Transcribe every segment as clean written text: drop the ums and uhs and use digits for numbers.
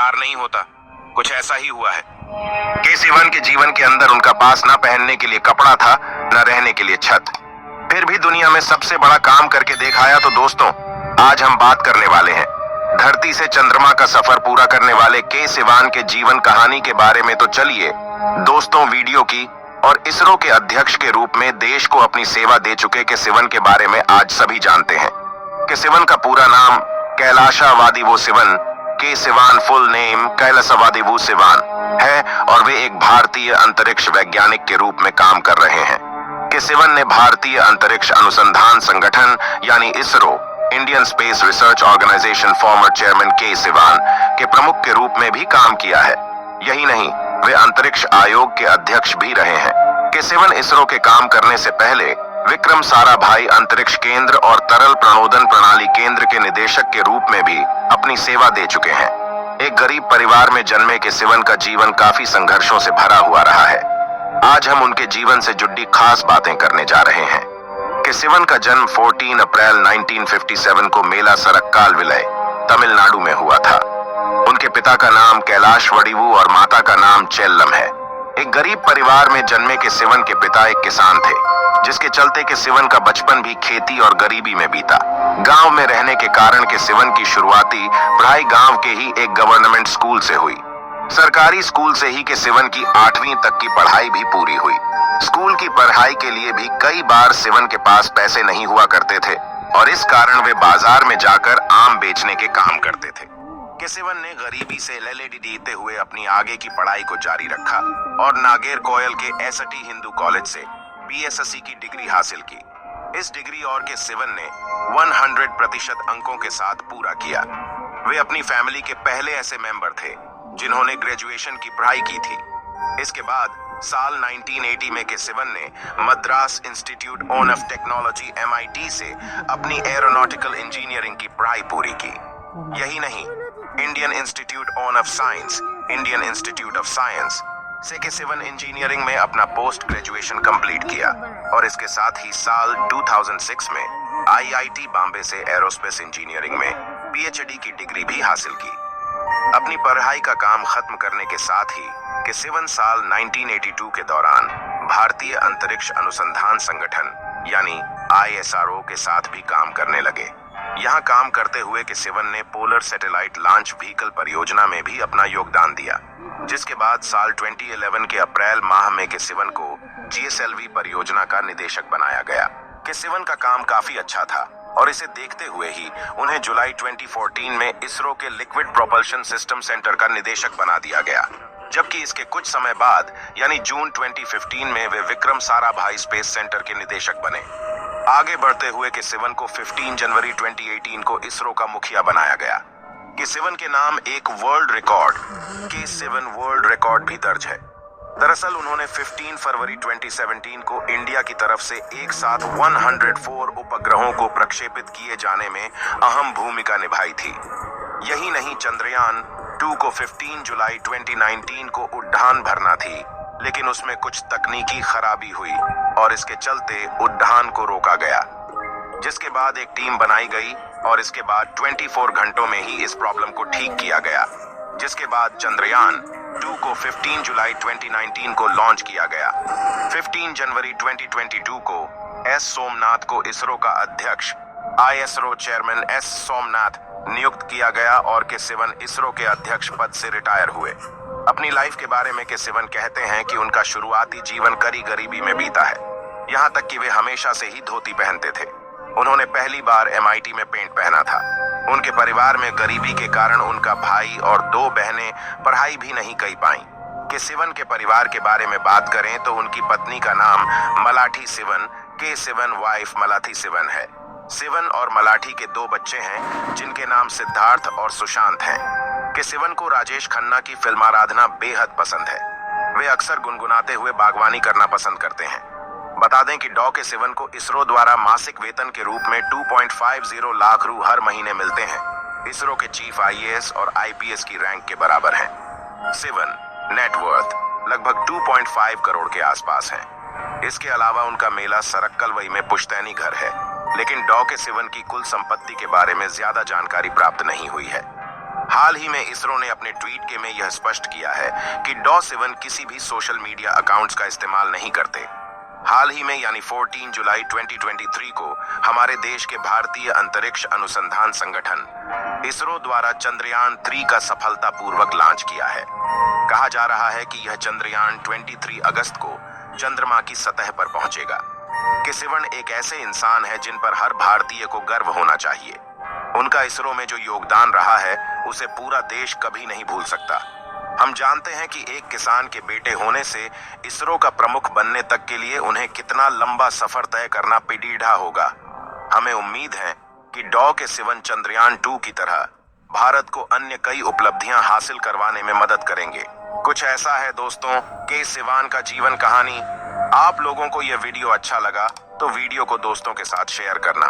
हार नहीं होता। कुछ ऐसा ही हुआ है। के सिवन के जीवन के अंदर उनका पास ना पहनने के लिए कपड़ा था, न रहने के लिए छत। फिर भी दुनिया में सबसे बड़ा काम करके दिखाया। तो दोस्तों, आज हम बात करने वाले हैं धरती से चंद्रमा का सफर पूरा करने वाले के सिवान के जीवन कहानी के बारे में। तो चलिए दोस्तों, वीडियो की और इसरो के अध्यक्ष के रूप में देश को अपनी सेवा दे चुके के सिवन के बारे में आज सभी जानते हैं। के सिवन का पूरा नाम कैलाशवादिवो सिवन, के सिवान फुल नेम कैलाशवादिवो सिवान है और वे एक भारतीय अंतरिक्ष वैज्ञानिक के रूप में काम कर रहे हैं। के सिवन ने भारतीय अंतरिक्ष अनुसंधान संगठन यानी ISRO, Indian space research organisation former chairman K Sivan के प्रमुख के रूप में भी काम किया है। यही नहीं, वे अंतरिक्ष आयोग के अध्यक्ष भी रहे हैं। के सिवन इसरो के काम करने से पहले विक्रम साराभाई अंतरिक्ष केंद्र और तरल प्रणोदन प्रणाली केंद्र के निदेशक के रूप में भी अपनी सेवा दे चुके हैं। एक गरीब परिवार में जन्मे के सिवन का जीवन काफी संघर्षों से भरा हुआ रहा है। आज हम उनके जीवन से जुड़ी खास बातें करने जा रहे हैं। के सिवन का जन्म 14 अप्रैल 1957 को मेला सरक्काल विलय, तमिलनाडु में हुआ था। उनके पिता का नाम कैलाश वडिवू और माता का नाम चेल्लम है। एक गरीब परिवार में जन्मे के सिवन के पिता एक किसान थे, जिसके चलते के सिवन का बचपन भी खेती और गरीबी में बीता। गांव में रहने के कारण के सिवन की शुरुआती पढ़ाई गांव के ही एक गवर्नमेंट स्कूल से हुई। सरकारी स्कूल से ही के सिवन की 8वीं तक की पढ़ाई भी पूरी हुई। स्कूल की पढ़ाई के लिए भी कई बार सिवन के पास पैसे नहीं हुआ करते थे और इस कारण वे बाजार में जाकर आम बेचने के काम करते थे। के सिवन ने गरीबी से ललेडी देते हुए अपनी आगे की पढ़ाई को जारी रखा और नागेर कोयल के एसटी हिंदू कॉलेज से बीएससी की डिग्री हासिल की। इस डिग्री और के सिवन ने 100% अंकों के साथ पूरा किया। वे अपनी फैमिली के पहले ऐसे मेंबर थे जिन्होंने ग्रेजुएशन की पढ़ाई की थी। इसके बाद साल 1980 में के सिवन ने Madras institute of technology MIT से अपनी एरोनॉटिकल इंजीनियरिंग की पढ़ाई पूरी की। यही नहीं, Indian institute of science, Indian institute of science से के सिवन इंजीनियरिंग में अपना पोस्ट ग्रेजुएशन कंप्लीट किया और इसके साथ ही साल 2006 में IIT बॉम्बे से एरोस्पेस इंजीनियरिंग में PhD की डिग्री भी हासिल की। अपनी पढ़ाई का काम खत्म करने के साथ ही के सिवन साल 1982 के दौरान भारतीय अंतरिक्ष अनुसंधान संगठन यानी ISRO के साथ भी काम करने लगे। यहाँ काम करते हुए के सिवन ने पोलर सैटेलाइट लॉन्च व्हीकल परियोजना में भी अपना योगदान दिया, जिसके बाद साल 2011 के अप्रैल माह में के सिवन को GSLV परियोजना का निदेशक बनाया गया। के सिवन का काम काफी अच्छा था और इसे देखते हुए ही उन्हें जुलाई 2014 में इसरो के लिक्विड प्रोपल्शन सिस्टम सेंटर का निदेशक बना दिया गया, जबकि इसके कुछ समय बाद यानी जून 2015 में वे विक्रम साराभाई स्पेस सेंटर के निदेशक बने। आगे बढ़ते हुए के सिवन को 15 जनवरी 2018 को इसरो का मुखिया बनाया गया। के सिवन के नाम एक वर्ल्ड रिकॉर्ड के सिवन वर्ल्ड रिकॉर्ड भी दर्ज है। दरअसल उन्होंने 15 फरवरी 2017 को इंडिया की तरफ से एक साथ 104 उपग्रहों को प्रक्षेपित किए जाने में अहम भूमिका निभाई थी। यही नहीं, चंद्रयान 2 को 15 जुलाई 2019 को उड़ान भरना थी, लेकिन उसमें कुछ तकनीकी खराबी हुई और इसके चलते उड़ान को रोका गया, जिसके बाद एक टीम बनाई गई और इसके बाद 24 घंटों में ही इस प्रॉब्लम को ठीक किया गया, जिसके बाद चंद्रयान 2 को 15 जुलाई 2019 को लॉन्च किया गया। 15 जनवरी 2022 को S सोमनाथ को इसरो का अध्यक्ष ISRO चेयरमैन S सोमनाथ नियुक्त किया गया और के सिवन इसरो के अध्यक्ष पद से रिटायर हुए। अपनी लाइफ के बारे में के सिवन कहते हैं कि उनका शुरुआती जीवन कड़ी गरीबी में बीता है, यहाँ तक कि वे हमेशा से ही धोती पहनते थे। उन्होंने पहली बार MIT में पेंट पहना था। उनके परिवार में गरीबी के कारण उनका भाई और 2 बहनें पढ़ाई भी नहीं कर पाईं। के सिवन के परिवार के बारे में बात करें तो उनकी पत्नी का नाम मलाठी सिवन, के सिवन वाइफ मलाठी सिवन है। सिवन और मलाठी के 2 बच्चे हैं जिनके नाम सिद्धार्थ और सुशांत हैं। के सिवन को राजेश खन्ना की फिल्म आराधना बेहद पसंद है। वे अक्सर गुनगुनाते हुए बागवानी करना पसंद करते हैं। बता दें कि के सिवन को इसरो द्वारा मासिक वेतन के रूप में 2.50 लाख रु हर महीने मिलते हैं। इसरो के चीफ IAS और IPS की रैंक के बराबर हैं। सिवन नेटवर्थ लगभग 2.5 करोड़ के आसपास है। इसके अलावा उनका मेला सरक्कलवई में पुश्तैनी घर है, लेकिन के सिवन की कुल संपत्ति के बारे में ज्यादा जानकारी प्राप्त नहीं हुई है। हाल ही में इसरो ने अपने ट्वीट के में यह स्पष्ट किया है कि डॉ7 किसी भी सोशल मीडिया अकाउंट्स का इस्तेमाल नहीं करते। हाल ही में यानी 14 जुलाई 2023 को हमारे देश के भारतीय अंतरिक्ष अनुसंधान संगठन इसरो द्वारा चंद्रयान 3 का सफलतापूर्वक लॉन्च किया है। कहा जा रहा है कि यह चंद्रयान 23 अगस्त को चंद्रमा की सतह पर पहुंचेगा। के सिवन एक ऐसे इंसान है जिन पर हर भारतीय को गर्व होना चाहिए। उनका इसरो में जो योगदान रहा है उसे पूरा देश कभी नहीं भूल सकता। हम जानते हैं कि एक किसान के बेटे होने से इसरो का प्रमुख बनने तक के लिए उन्हें कितना लंबा सफर तय करना पड़ीढ़ा होगा। हमें उम्मीद है कि डॉ7 चंद्रयान 2 की तरह भारत को अन्य कई उपलब्धियां हासिल करवाने में मदद करेंगे। कुछ ऐसा है दोस्तों के7 का जीवन कहानी। आप लोगों को यह वीडियो अच्छा लगा तो वीडियो को दोस्तों के साथ शेयर करना।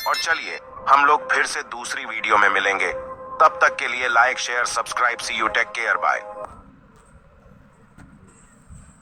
और चलिए हम लोग फिर से दूसरी वीडियो में मिलेंगे। तब तक के लिए like share subscribe. See you, take care, bye.